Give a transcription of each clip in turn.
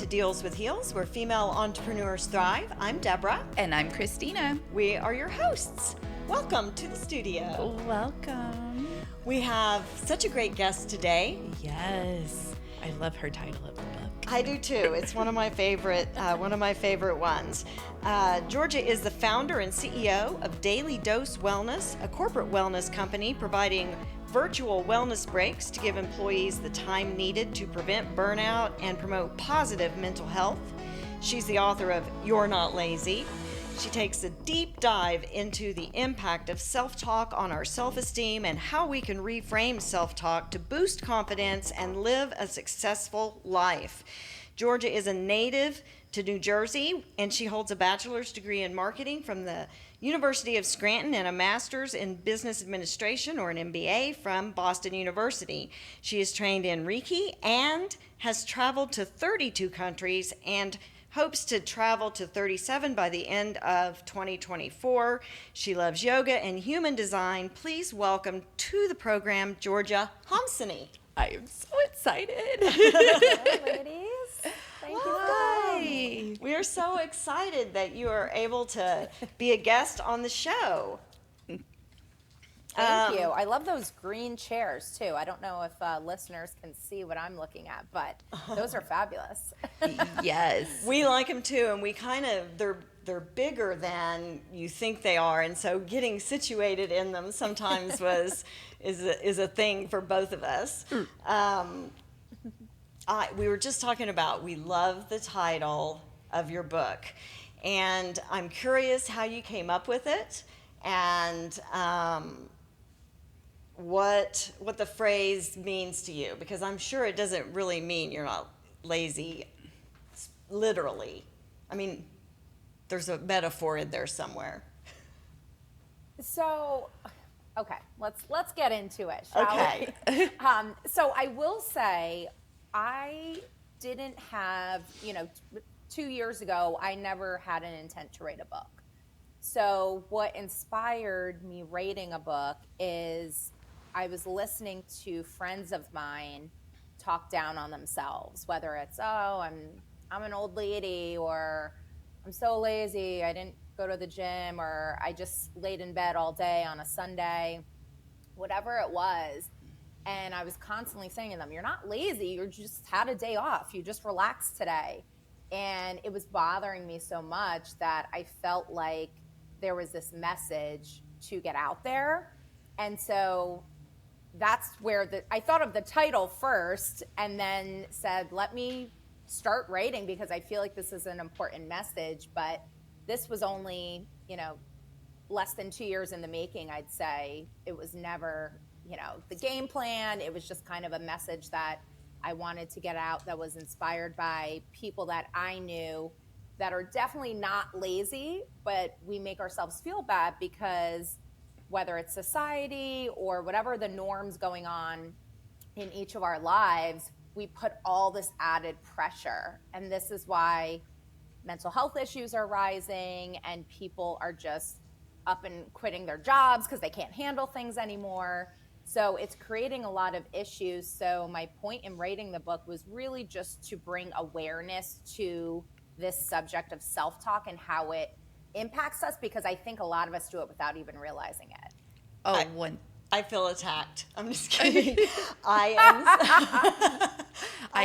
Deals with Heels, where female entrepreneurs thrive. I'm Deborah. And I'm Christina. We are your hosts. Welcome to the studio. Welcome. We have such a great guest today. Yes. I love her title of the book. I do too. It's one of my favorite ones. Georgia is the founder and CEO of Daily Dose Wellness, a corporate wellness company providing virtual wellness breaks to give employees the time needed to prevent burnout and promote positive mental health. She's the author of You're Not Lazy. She takes a deep dive into the impact of self-talk on our self-esteem and how we can reframe self-talk to boost confidence and live a successful life. Georgia is a native to New Jersey, and she holds a bachelor's degree in marketing from the University of Scranton and a master's in business administration, or an MBA, from Boston University. She is trained in Reiki and has traveled to 32 countries and hopes to travel to 37 by the end of 2024. She loves yoga and human design. Please welcome to the program, Georgia Homsany. I am so excited. Hi, ladies. Thank you for Hi. having me. We are so excited that you are able to be a guest on the show. Thank you. I love those green chairs too. I don't know if listeners can see what I'm looking at, but those are fabulous. Yes. We like them too, and we they're bigger than you think they are, and so getting situated in them sometimes is a thing for both of us. We were just talking about, we love the title of your book, and I'm curious how you came up with it, and what the phrase means to you, because I'm sure it doesn't really mean you're not lazy, literally. I mean, there's a metaphor in there somewhere. So, okay, let's get into it, shall Okay. we? So I will say, I didn't have, 2 years ago, I never had an intent to write a book. So what inspired me writing a book is I was listening to friends of mine talk down on themselves, whether it's, oh, I'm an old lady, or I'm so lazy, I didn't go to the gym, or I just laid in bed all day on a Sunday, whatever it was. And I was constantly saying to them, you're not lazy, you just had a day off, you just relaxed today. And it was bothering me so much that I felt like there was this message to get out there. And so that's where I thought of the title first, and then said, let me start writing, because I feel like this is an important message. But this was only, less than 2 years in the making, I'd say. It was never, the game plan. It was just kind of a message that I wanted to get out, that was inspired by people that I knew that are definitely not lazy, but we make ourselves feel bad because whether it's society or whatever the norms going on in each of our lives, we put all this added pressure. And this is why mental health issues are rising, and people are just up and quitting their jobs because they can't handle things anymore. So it's creating a lot of issues. So my point in writing the book was really just to bring awareness to this subject of self-talk and how it impacts us, because I think a lot of us do it without even realizing it. Oh, I feel attacked. I'm just kidding. I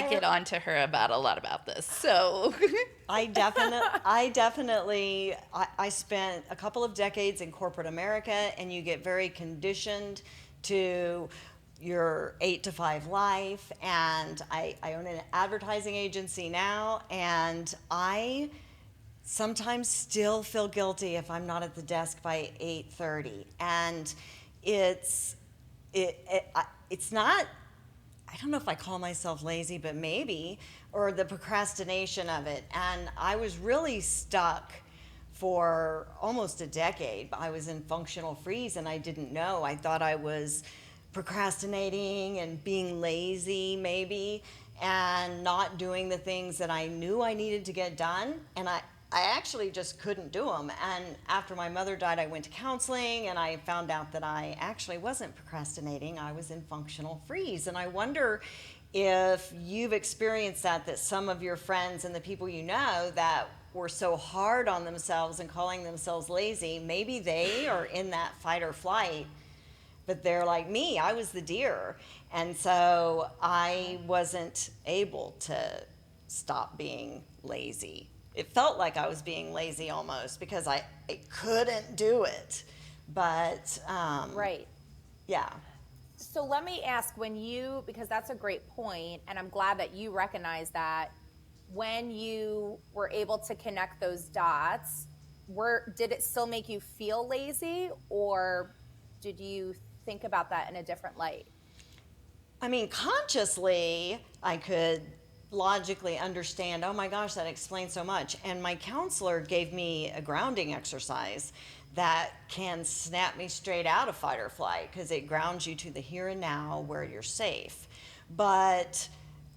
get on to her about a lot about this. So I spent a couple of decades in corporate America, and you get very conditioned to your 8-to-5 life. And I own an advertising agency now, and I sometimes still feel guilty if I'm not at the desk by 8:30. And it's not, I don't know if I call myself lazy, but maybe, or the procrastination of it. And I was really stuck for almost a decade. I was in functional freeze, and I didn't know. I thought I was procrastinating and being lazy, maybe, and not doing the things that I knew I needed to get done. And I actually just couldn't do them. And after my mother died, I went to counseling, and I found out that I actually wasn't procrastinating. I was in functional freeze. And I wonder if you've experienced that some of your friends and the people you know that were so hard on themselves and calling themselves lazy, maybe they are in that fight or flight, but they're like me. I was the deer. And so I wasn't able to stop being lazy. It felt like I was being lazy almost because I couldn't do it. But Right. yeah. So let me ask, because that's a great point, and I'm glad that you recognize that, when you were able to connect those dots, did it still make you feel lazy, or did you think about that in a different light? I mean, consciously, I could logically understand, oh my gosh, that explains so much. And my counselor gave me a grounding exercise that can snap me straight out of fight or flight because it grounds you to the here and now where you're safe. But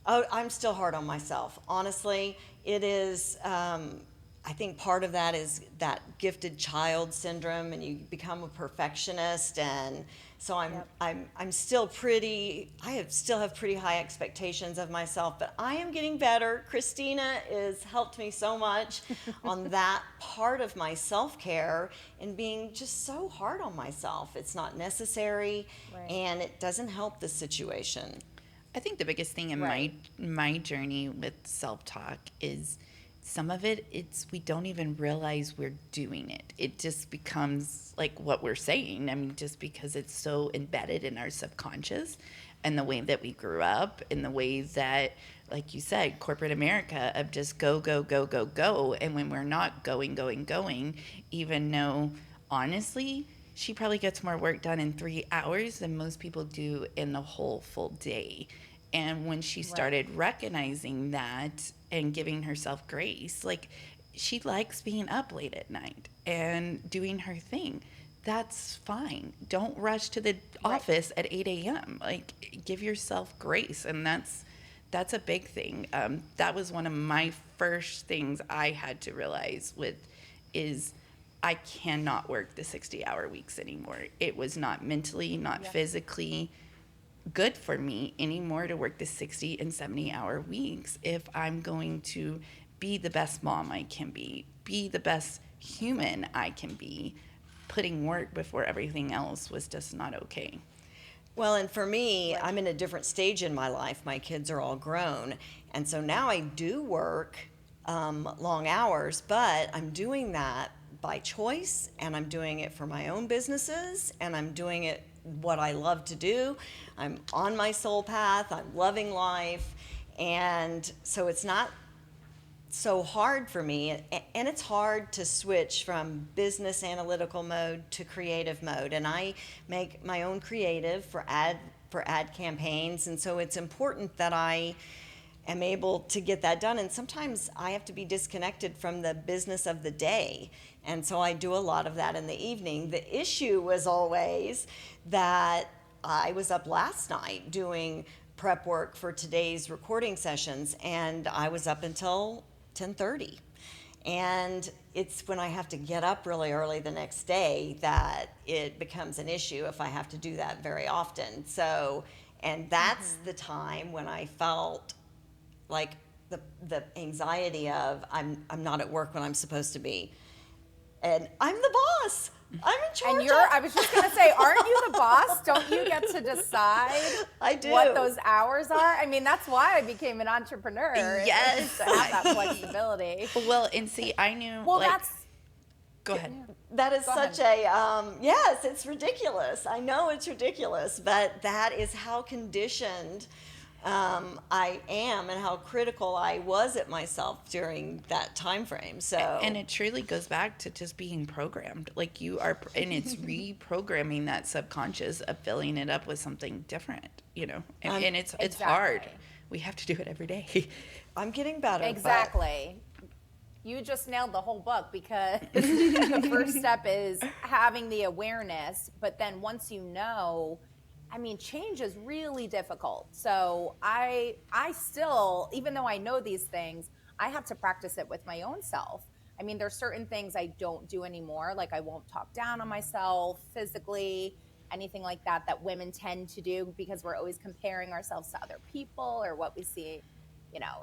I'm still hard on myself. Honestly, it is. I think part of that is that gifted child syndrome, and you become a perfectionist, and so Yep. I'm still still have pretty high expectations of myself, but I am getting better. Christina has helped me so much on that part of my self-care and being just so hard on myself. It's not necessary, Right. and it doesn't help the situation. I think the biggest thing in Right. my journey with self-talk is some of it's we don't even realize we're doing it. It just becomes like what we're saying. I mean, just because it's so embedded in our subconscious and the way that we grew up, and the way that, like you said, corporate America of just go, go, go, go, go. And when we're not going, even though honestly, she probably gets more work done in 3 hours than most people do in the whole full day. And when she started recognizing that and giving herself grace, like, she likes being up late at night and doing her thing. That's fine. Don't rush to the office at 8 a.m. Like, give yourself grace. And that's a big thing. That was one of my first things I had to realize is I cannot work the 60-hour weeks anymore. It was not mentally, not physically good for me anymore to work the 60 and 70-hour weeks if I'm going to be the best mom I can be the best human I can be. Putting work before everything else was just not okay. Well, and for me, I'm in a different stage in my life. My kids are all grown. And so now I do work long hours, but I'm doing that by choice, and I'm doing it for my own businesses, and I'm doing it what I love to do. I'm on my soul path. I'm loving life. And so it's not so hard for me, and it's hard to switch from business analytical mode to creative mode, and I make my own creative for ad campaigns, and so it's important that I am able to get that done. And sometimes I have to be disconnected from the business of the day, and so I do a lot of that in the evening. The issue was always that I was up last night doing prep work for today's recording sessions, and I was up until 10:30. And it's when I have to get up really early the next day that it becomes an issue if I have to do that very often. So, and that's the time when I felt like the anxiety of I'm not at work when I'm supposed to be. And I'm the boss. I'm in charge. And I was just going to say, aren't you the boss? Don't you get to decide I do. what those hours are? I mean, that's why I became an entrepreneur. Yes. To have that flexibility. Well, and see, I knew. Well, like, that's. Go ahead. That is Go such a, yes, it's ridiculous. I know it's ridiculous, but that is how conditioned I am and how critical I was at myself during that time frame. So, and it truly goes back to just being programmed. Like, you are, and it's reprogramming that subconscious of filling it up with something different, and it's Exactly. hard. We have to do it every day. I'm getting better. Exactly. You just nailed the whole book, because the first step is having the awareness, but then once you know, I mean, change is really difficult. So I still, even though I know these things, I have to practice it with my own self. I mean, there's certain things I don't do anymore. Like, I won't talk down on myself physically. anything like that women tend to do, because we're always comparing ourselves to other people or what we see,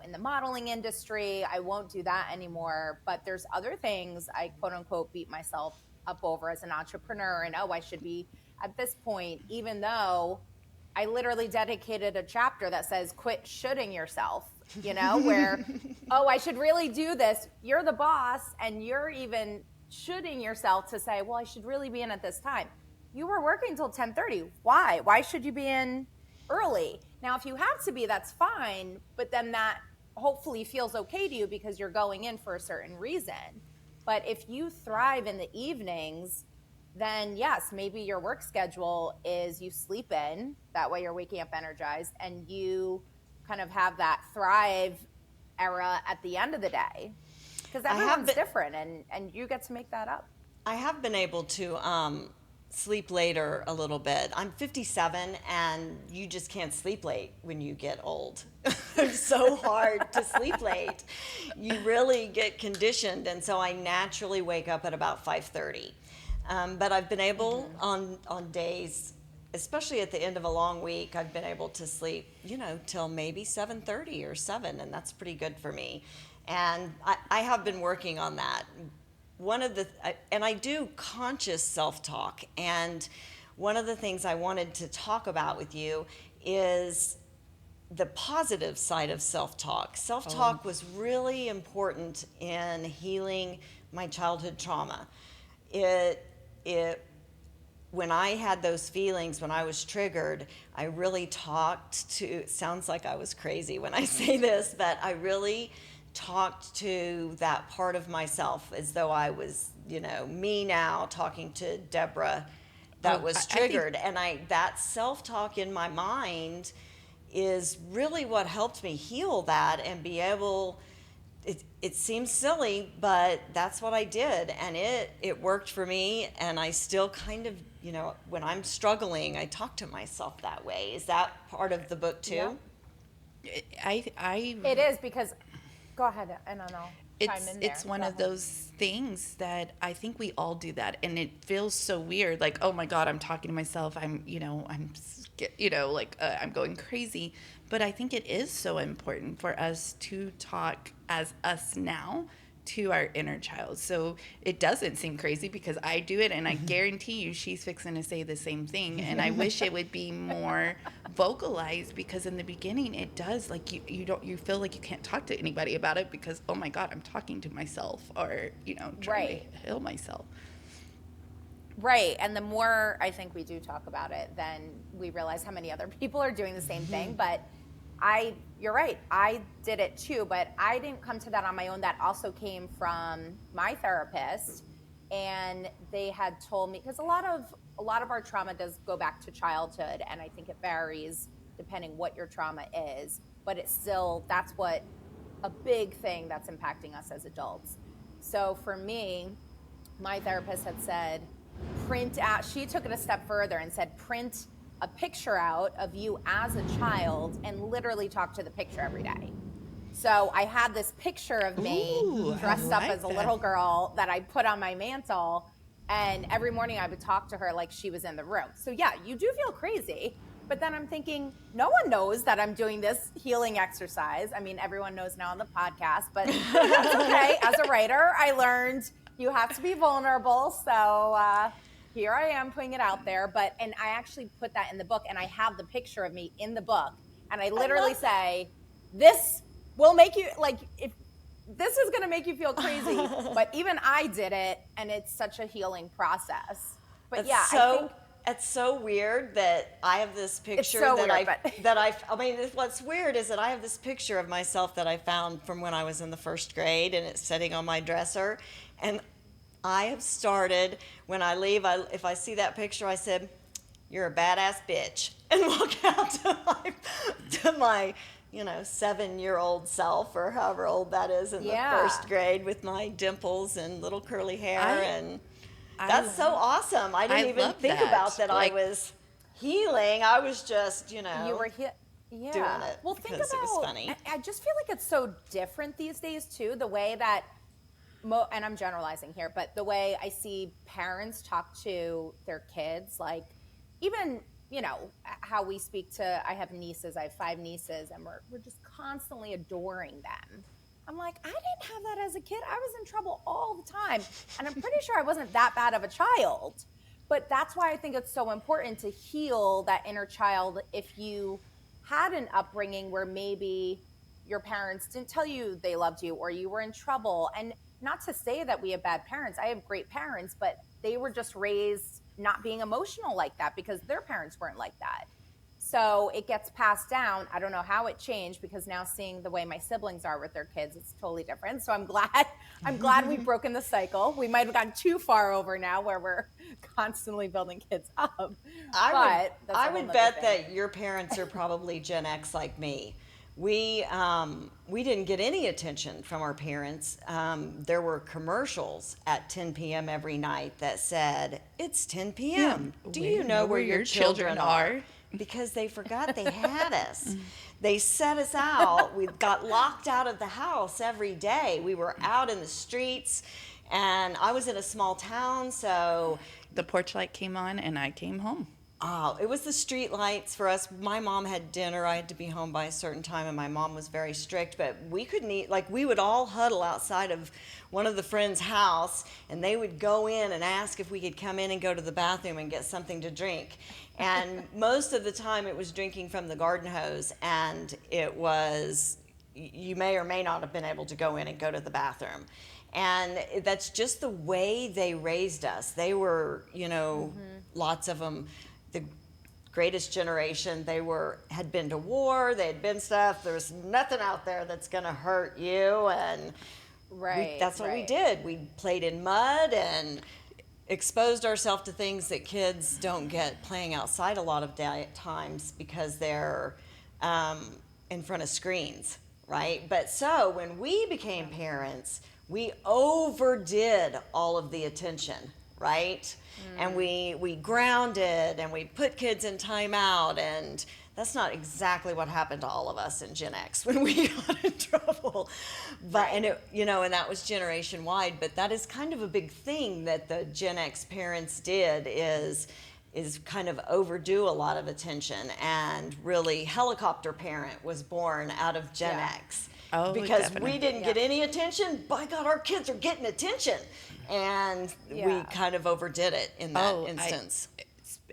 in the modeling industry. I won't do that anymore. But there's other things I quote unquote beat myself up over as an entrepreneur, and I should be at this point, even though I literally dedicated a chapter that says quit shoulding yourself, where, I should really do this. You're the boss, and you're even shoulding yourself to say, well, I should really be in at this time. You were working till 10:30. Why? Why should you be in early? Now, if you have to be, that's fine, but then that hopefully feels okay to you because you're going in for a certain reason. But if you thrive in the evenings, then yes, maybe your work schedule is you sleep in, that way you're waking up energized, and you kind of have that thrive era at the end of the day, because everyone's different, and you get to make that up. I have been able to sleep later a little bit. I'm 57, and you just can't sleep late when you get old. It's so hard to sleep late. You really get conditioned, and so I naturally wake up at about 5:30. But I've been able on days, especially at the end of a long week, I've been able to sleep, till maybe 7:30 or 7, and that's pretty good for me. And I have been working on that. And I do conscious self-talk, and one of the things I wanted to talk about with you is the positive side of self-talk. Self-talk was really important in healing my childhood trauma. When I had those feelings, when I was triggered, I really talked to, it sounds like I was crazy when I say this, but I really talked to that part of myself as though I was, me now talking to Deborah that was triggered. And that self-talk in my mind is really what helped me heal that and be able, it seems silly, but that's what I did, and it worked for me. And I still kind of, when I'm struggling, I talk to myself that way. Is that part of the book too? Yeah. It is, because go ahead, and I'll chime in there. It's one of those things that I think we all do that, and it feels so weird. Like, oh my God, I'm talking to myself. I'm going crazy. But I think it is so important for us to talk as us now to our inner child. So it doesn't seem crazy because I do it, and I guarantee you she's fixing to say the same thing. And I wish it would be more vocalized, because in the beginning it does, like you feel like you can't talk to anybody about it because, oh my God, I'm talking to myself, or trying to heal myself. Right. And the more I think we do talk about it, then we realize how many other people are doing the same thing. But you're right, I did it too, but I didn't come to that on my own. That also came from my therapist, and they had told me, because a lot of our trauma does go back to childhood, and I think it varies depending what your trauma is, but it's still, that's what a big thing that's impacting us as adults. So for me, my therapist had said, print out, she took it a step further and said, print a picture out of you as a child and literally talk to the picture every day. So I had this picture of me dressed up as a little girl that I put on my mantle, and every morning I would talk to her like she was in the room. So yeah, you do feel crazy, but then I'm thinking, no one knows that I'm doing this healing exercise. I mean, everyone knows now on the podcast, but that's okay. As a writer, I learned you have to be vulnerable. So here I am putting it out there, and I actually put that in the book, and I have the picture of me in the book, and I literally say, this will make you, like, if this is going to make you feel crazy, but even I did it, and it's such a healing process. But I think it's so weird that I have this picture what's weird is that I have this picture of myself that I found from when I was in the first grade, and it's sitting on my dresser, and I have started, when I leave, if I see that picture, I said, you're a badass bitch, and walk out to my 7-year-old self, or however old that is, in the first grade, with my dimples and little curly hair. And that's so awesome. I didn't even think about that. Like, I was healing. I was just, you were doing it. Well, think about, it was funny. I just feel like it's so different these days too, the way that, and I'm generalizing here, but the way I see parents talk to their kids, like, even, you know, how we speak to, I have nieces, I have 5 nieces, and we're just constantly adoring them. I'm like, I didn't have that as a kid. I was in trouble all the time. And I'm pretty sure I wasn't that bad of a child. But that's why I think it's so important to heal that inner child. If you had an upbringing where maybe your parents didn't tell you they loved you, or you were in trouble. And not to say that we have bad parents. I have great parents, but they were just raised not being emotional like that because their parents weren't like that. So it gets passed down. I don't know how it changed, because now seeing the way my siblings are with their kids, it's totally different. So I'm glad we've broken the cycle. We might have gotten too far over now where we're constantly building kids up. I would bet that your parents are probably Gen X like me. We didn't get any attention from our parents. There were commercials at 10 p.m. every night that said, "It's 10 p.m. Do you know where your children are?" Because they forgot they had us. They set us out. We got locked out of the house every day. We were out in the streets, and I was in a small town, so The porch light came on and I came home. oh, it was the street lights for us. My mom had dinner. I had to be home by a certain time, and my mom was very strict, but we couldn't eat. Like, we would all huddle outside of one of the friends' house, and they would go in and ask if we could come in and go to the bathroom and get something to drink. And most of the time it was drinking from the garden hose, and it was, you may or may not have been able to go in and go to the bathroom. And that's just the way they raised us. They were, you know, lots of them, the greatest generation. They had been to war, they had been stuff. There's nothing out there that's going to hurt you. And that's what we did. We played in mud and exposed ourselves to things that kids don't get playing outside a lot of times because they're in front of screens, right? But so when we became parents, we overdid all of the attention, right? And we grounded and we put kids in timeout, and that's not exactly what happened to all of us in Gen X when we got in trouble. But and it, you know, and that was generation wide. But that is kind of a big thing that the Gen X parents did is kind of overdo a lot of attention, and really helicopter parent was born out of Gen X. Oh, because definitely. we didn't get any attention. By God, our kids are getting attention. And we kind of overdid it in that instance.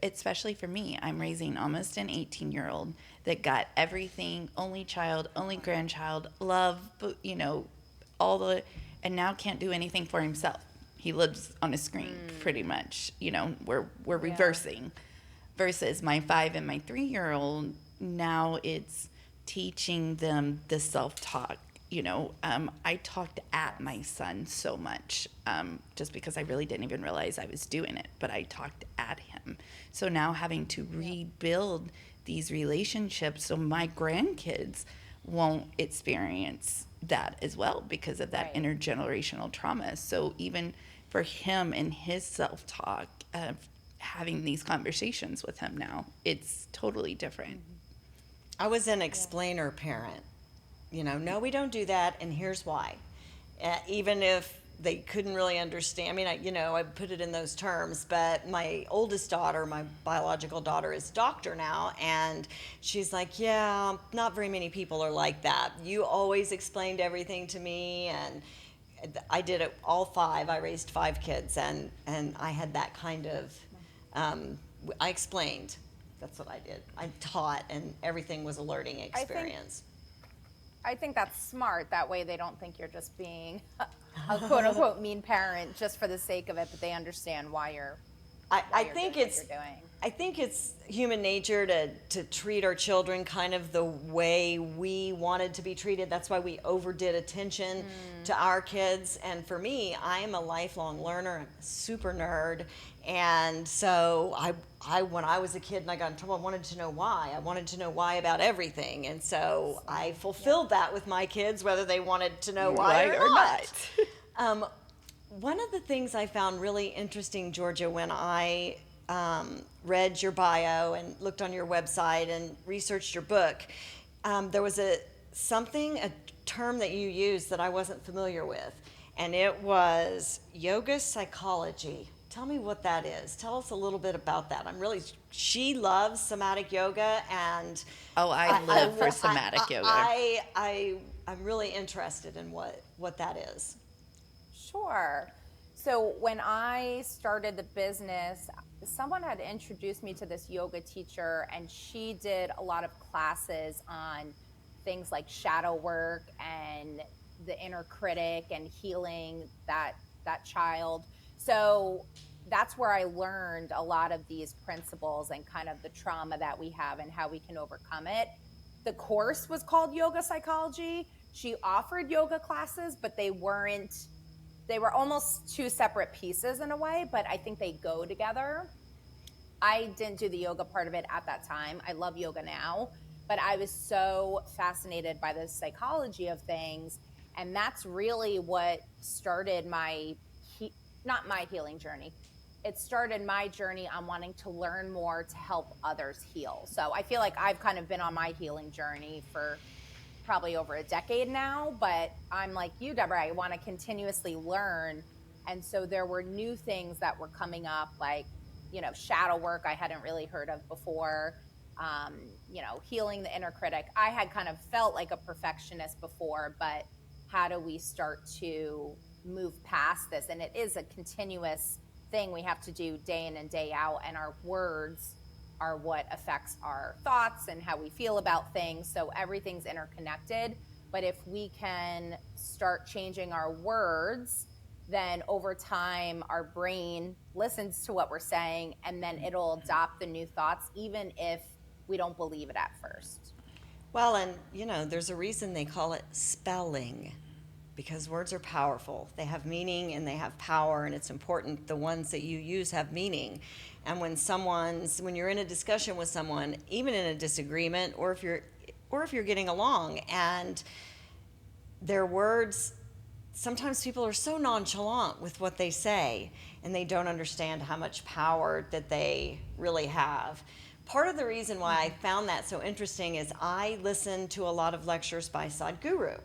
Especially for me, I'm raising almost an 18-year-old that got everything, only child, only grandchild, love, you know, and now can't do anything for himself. He lives on a screen pretty much, you know, we're reversing. Versus my 5 and my 3-year-old, now it's teaching them the self-talk. You know, I talked at my son so much just because I really didn't even realize I was doing it, but I talked at him. So now having to rebuild these relationships so my grandkids won't experience that as well because of that intergenerational trauma. So even for him and his self-talk, having these conversations with him now, it's totally different. I was an explainer parent. You know, no, we don't do that, and here's why. Even if they couldn't really understand, I mean, I put it in those terms, but my oldest daughter, my biological daughter, is a doctor now, and she's like, yeah, not very many people are like that. You always explained everything to me, and I did it all 5. I raised 5 kids, and I had that kind of, I explained. That's what I did. I taught, and everything was a learning experience. I think that's smart. That way they don't think you're just being a quote unquote mean parent just for the sake of it, but they understand why you're I think doing it's what you're doing. I think it's human nature to treat our children kind of the way we wanted to be treated. That's why we overdid attention to our kids. And for me, I'm a lifelong learner. I'm a super nerd. And so I when I was a kid and I got in trouble, I wanted to know why. I wanted to know why about everything. And so I fulfilled that with my kids, whether they wanted to know why or not. One of the things I found really interesting, Georgia, when I read your bio and looked on your website and researched your book, there was a term that you used that I wasn't familiar with, and it was yoga psychology. Tell me what that is. Tell us a little bit about that. She loves somatic yoga, and I live for somatic yoga. I'm really interested in what that is. Sure. So when I started the business, someone had introduced me to this yoga teacher, and she did a lot of classes on things like shadow work and the inner critic and healing that child. So that's where I learned a lot of these principles and kind of the trauma that we have and how we can overcome it. The course was called Yoga Psychology. She offered yoga classes, but they were almost two separate pieces in a way, but I think they go together. I didn't do the yoga part of it at that time. I love yoga now, but I was so fascinated by the psychology of things. And that's really what started not my healing journey. It started my journey on wanting to learn more to help others heal. So I feel like I've kind of been on my healing journey for probably over a decade now, but I'm like you, Deborah, I want to continuously learn. And so there were new things that were coming up, like, shadow work I hadn't really heard of before, healing the inner critic. I had kind of felt like a perfectionist before, but how do we start to move past this? And it is a continuous thing we have to do day in and day out, and our words are what affects our thoughts and how we feel about things. So everything's interconnected. But if we can start changing our words, then over time, our brain listens to what we're saying, and then it'll adopt the new thoughts, even if we don't believe it at first. Well, and there's a reason they call it spelling, because words are powerful. They have meaning and they have power, and it's important the ones that you use have meaning. And when you're in a discussion with someone, even in a disagreement, or if you're getting along, and their words, sometimes people are so nonchalant with what they say, and they don't understand how much power that they really have. Part of the reason why I found that so interesting is I listen to a lot of lectures by Sadhguru,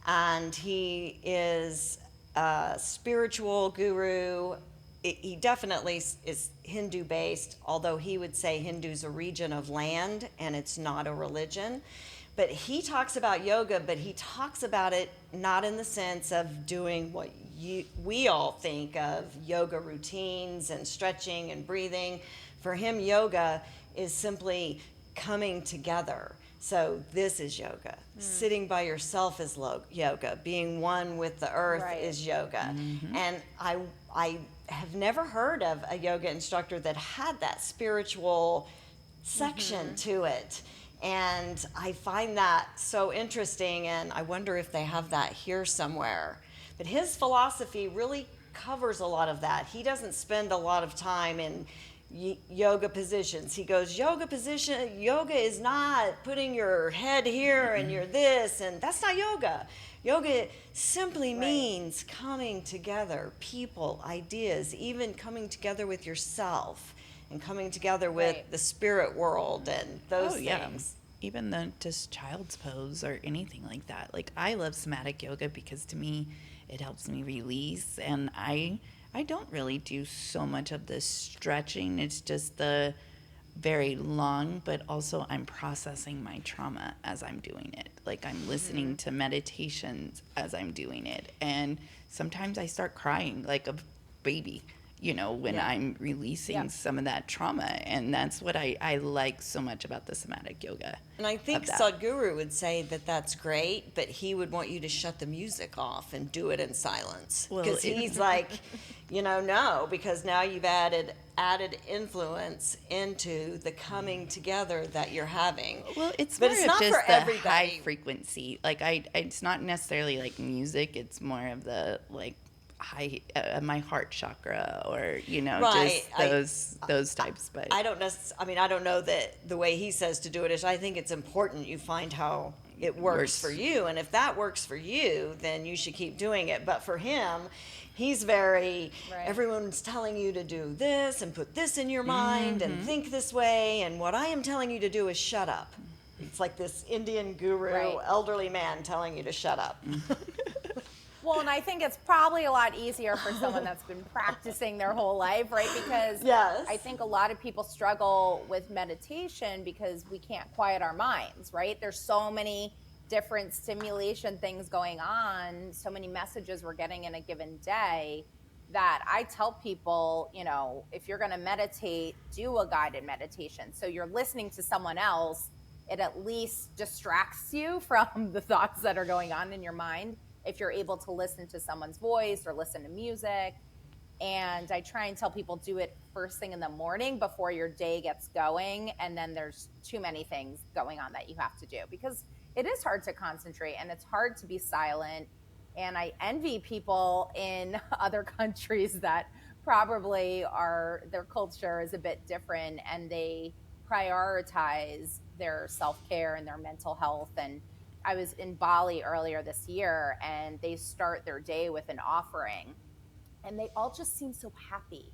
and he is a spiritual guru. He definitely is Hindu-based, although he would say Hindu's a region of land and it's not a religion. But he talks about yoga, but he talks about it not in the sense of doing what we all think of, yoga routines and stretching and breathing. For him, yoga is simply coming together. So this is yoga. Sitting by yourself is yoga. Being one with the earth is yoga. Mm-hmm. And I have never heard of a yoga instructor that had that spiritual section to it. And I find that so interesting, and I wonder if they have that here somewhere. But his philosophy really covers a lot of that. He doesn't spend a lot of time in yoga positions. He goes, yoga is not putting your head here and you're this, and that's not yoga. Yoga simply means coming together, people, ideas, even coming together with yourself and coming together with the spirit world and those things. Even the just child's pose or anything like that. Like, I love somatic yoga because to me it helps me release, and I don't really do so much of the stretching. It's just the very long, but also I'm processing my trauma as I'm doing it. Like, I'm listening to meditations as I'm doing it. And sometimes I start crying like a baby, when I'm releasing some of that trauma. And that's what I like so much about the somatic yoga. And I think Sadhguru would say that that's great, but he would want you to shut the music off and do it in silence. Because he's like, no, because now you've added influence into the coming together that you're having. Well, it's but more it's of not just for the everybody. High frequency. Like, it's not necessarily like music. It's more of the like high my heart chakra, or just those types. But I don't know that the way he says to do it is. I think it's important you find how it works for you, and if that works for you, then you should keep doing it. But for him, he's very everyone's telling you to do this and put this in your mind and think this way, and what I am telling you to do is shut up. It's like this Indian guru, elderly man telling you to shut up. Well, and I think it's probably a lot easier for someone that's been practicing their whole life, right? Because Yes. I think a lot of people struggle with meditation because we can't quiet our minds, right? There's so many different stimulation things going on, so many messages we're getting in a given day, that I tell people, if you're going to meditate, do a guided meditation. So you're listening to someone else. It at least distracts you from the thoughts that are going on in your mind if you're able to listen to someone's voice or listen to music. And I try and tell people, do it first thing in the morning before your day gets going. And then there's too many things going on that you have to do, because it is hard to concentrate and it's hard to be silent. And I envy people in other countries that probably their culture is a bit different and they prioritize their self-care and their mental health. And I was in Bali earlier this year, and they start their day with an offering, and they all just seem so happy.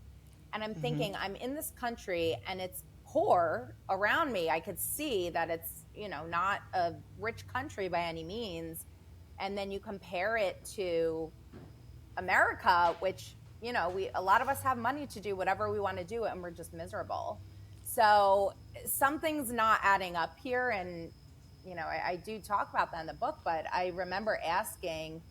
And I'm thinking, I'm in this country and it's poor around me. I could see that it's, not a rich country by any means. And then you compare it to America, which, a lot of us have money to do whatever we want to do, and we're just miserable. So something's not adding up here. And, I do talk about that in the book, but I remember asking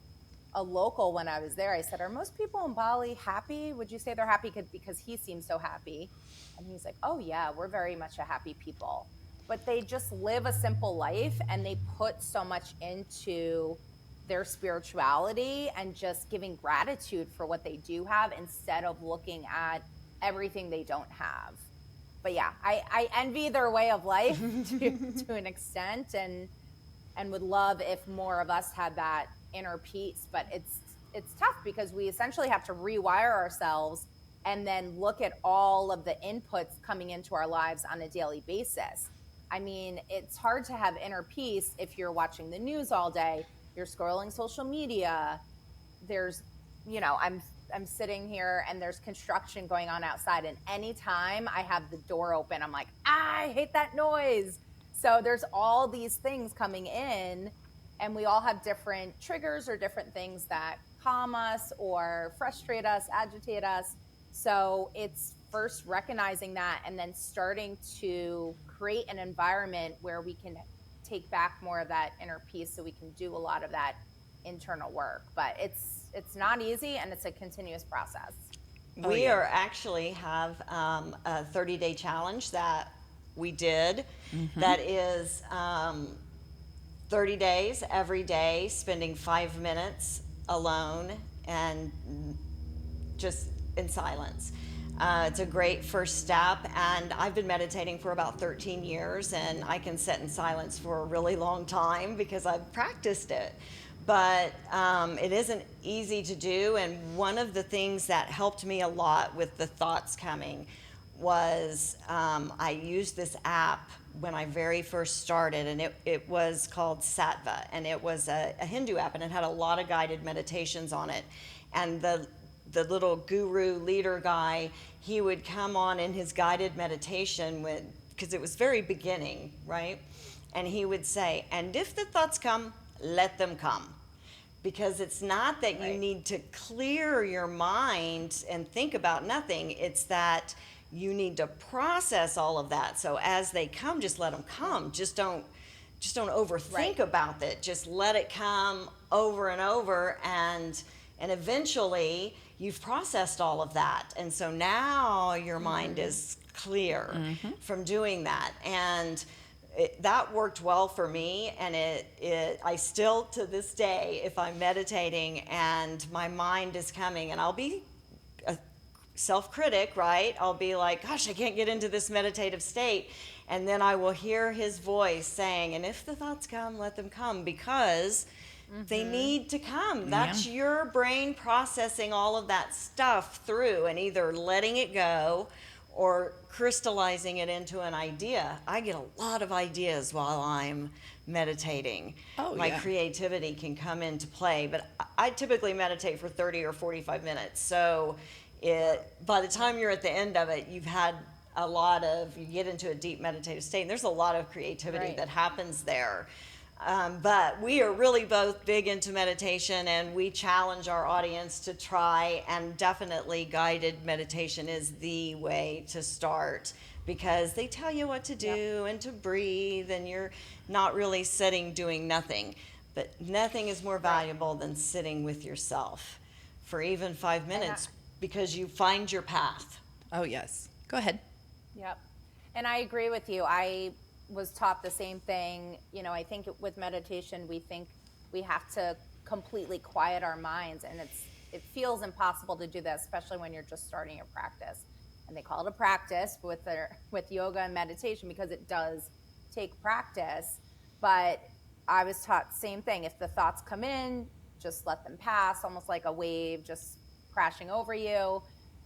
a local when I was there, I said, are most people in Bali happy? Would you say they're happy? Because he seems so happy. And he's like, oh yeah, we're very much a happy people. But they just live a simple life, and they put so much into their spirituality and just giving gratitude for what they do have instead of looking at everything they don't have. But yeah, I envy their way of life to an extent, and would love if more of us had that inner peace. But it's tough because we essentially have to rewire ourselves and then look at all of the inputs coming into our lives on a daily basis. I mean, it's hard to have inner peace if you're watching the news all day, you're scrolling social media. There's, I'm sitting here and there's construction going on outside, and anytime I have the door open, I'm like, I hate that noise. So there's all these things coming in, and we all have different triggers or different things that calm us or frustrate us, agitate us. So it's first recognizing that, and then starting to create an environment where we can take back more of that inner peace so we can do a lot of that internal work. But it's not easy, and it's a continuous process. We are actually have a 30-day challenge that we did that is 30 days every day, spending 5 minutes alone and just in silence. It's a great first step, and I've been meditating for about 13 years, and I can sit in silence for a really long time because I've practiced it. But it isn't easy to do, and one of the things that helped me a lot with the thoughts coming was I used this app when I very first started, and it was called Sattva, and it was a Hindu app, and it had a lot of guided meditations on it. And the little guru leader guy, he would come on in his guided meditation because it was very beginning, right? And he would say, and if the thoughts come, let them come. Because it's not that you need to clear your mind and think about nothing. It's that you need to process all of that. So as they come, just let them come. Just don't overthink about it. Just let it come over and over, and eventually you've processed all of that. And so now your mind is clear from doing that. And that worked well for me, and I still, to this day, if I'm meditating and my mind is coming, and I'll be a self-critic, right? I'll be like, gosh, I can't get into this meditative state. And then I will hear his voice saying, and if the thoughts come, let them come, because they need to come. That's your brain processing all of that stuff through and either letting it go or crystallizing it into an idea. I get a lot of ideas while I'm meditating. My creativity can come into play, but I typically meditate for 30 or 45 minutes. So by the time you're at the end of it, you've had you get into a deep meditative state, and there's a lot of creativity that happens there. But we are really both big into meditation, and we challenge our audience to try, and definitely guided meditation is the way to start, because they tell you what to do and to breathe, and you're not really sitting doing nothing. But nothing is more valuable than sitting with yourself for even 5 minutes, because you find your path. Oh, yes. Go ahead. Yep. And I agree with you. I was taught the same thing. You know, I think with meditation, we think we have to completely quiet our minds, and it feels impossible to do that, especially when you're just starting your practice. And they call it a practice with yoga and meditation, because it does take practice. But I was taught the same thing. If the thoughts come in, just let them pass, almost like a wave just crashing over you.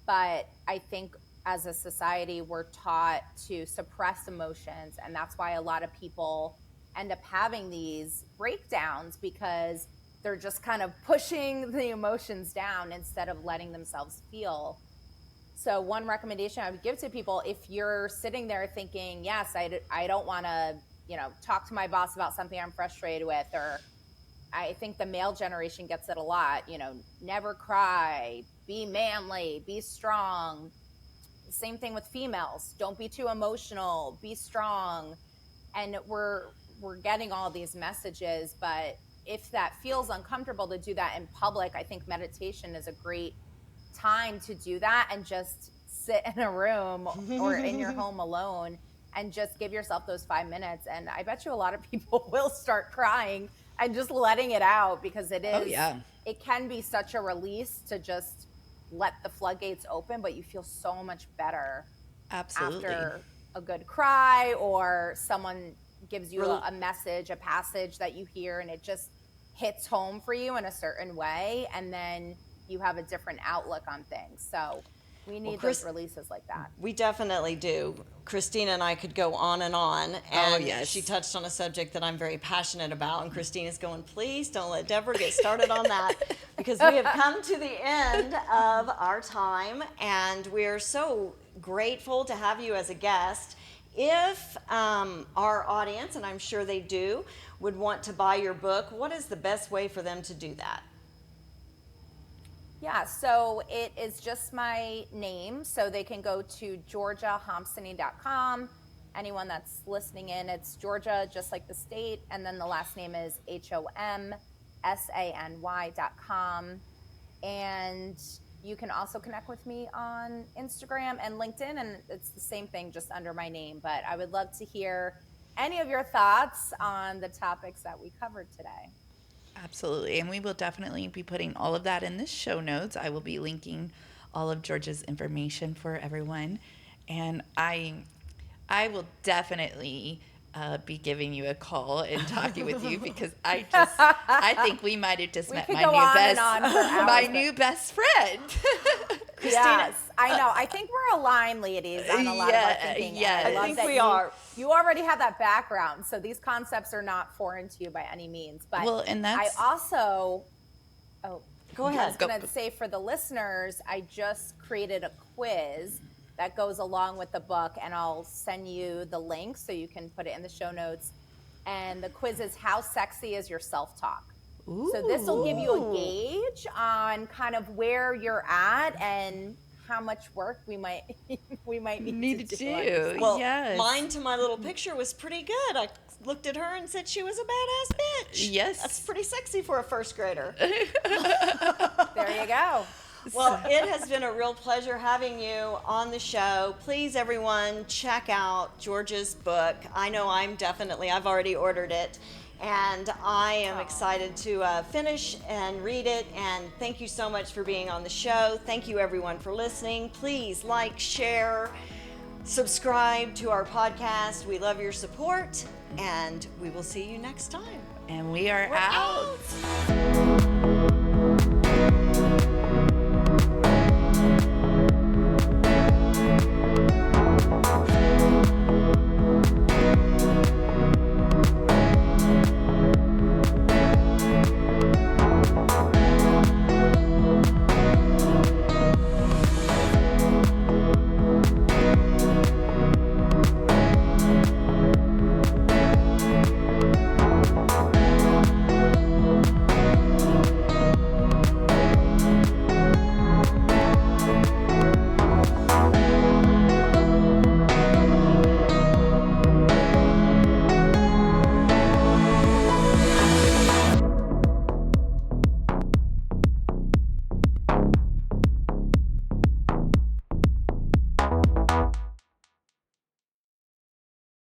But I think as a society, we're taught to suppress emotions. And that's why a lot of people end up having these breakdowns, because they're just kind of pushing the emotions down instead of letting themselves feel. So one recommendation I would give to people, if you're sitting there thinking, yes, I don't want to, talk to my boss about something I'm frustrated with, or I think the male generation gets it a lot, never cry, be manly, be strong. Same thing with females. Don't be too emotional, be strong. And we're getting all these messages, but if that feels uncomfortable to do that in public, I think meditation is a great time to do that, and just sit in a room or in your home alone and just give yourself those 5 minutes. And I bet you a lot of people will start crying and just letting it out, because it can be such a release to just let the floodgates open, but you feel so much better. Absolutely. After a good cry, or someone gives you a message, a passage that you hear, and it just hits home for you in a certain way, and then you have a different outlook on things. So we need those releases like that. We definitely do. Christina and I could go on, and she touched on a subject that I'm very passionate about, and Christina's going, please don't let Deborah get started on that, because we have come to the end of our time, and we're so grateful to have you as a guest. If our audience, and I'm sure they do, would want to buy your book, what is the best way for them to do that? Yeah, so it is just my name. So they can go to georgiahomsany.com. Anyone that's listening in, it's Georgia, just like the state. And then the last name is HOMSANY.com. And you can also connect with me on Instagram and LinkedIn. And it's the same thing, just under my name. But I would love to hear any of your thoughts on the topics that we covered today. Absolutely. And we will definitely be putting all of that in the show notes. I will be linking all of Georgia's information for everyone. And I will definitely be giving you a call and talking with you, because I think we might have just met my new best friend. Yes, I know. I think we're aligned, ladies, on a lot of our thinking. Yeah, I think we are. You already have that background, so these concepts are not foreign to you by any means. But I also, go ahead. I was going to say, for the listeners, I just created a quiz that goes along with the book, and I'll send you the link so you can put it in the show notes. And the quiz is, how sexy is your self-talk? So this will give you a gauge on kind of where you're at and how much work we might need to do. Well, mine to my little picture was pretty good. I looked at her and said she was a badass bitch. Yes. That's pretty sexy for a first grader. There you go. Well, it has been a real pleasure having you on the show. Please, everyone, check out Georgia's book. I know I've already ordered it. And I am excited to finish and read it. And thank you so much for being on the show. Thank you, everyone, for listening. Please like, share, subscribe to our podcast. We love your support, and we will see you next time. And we're out.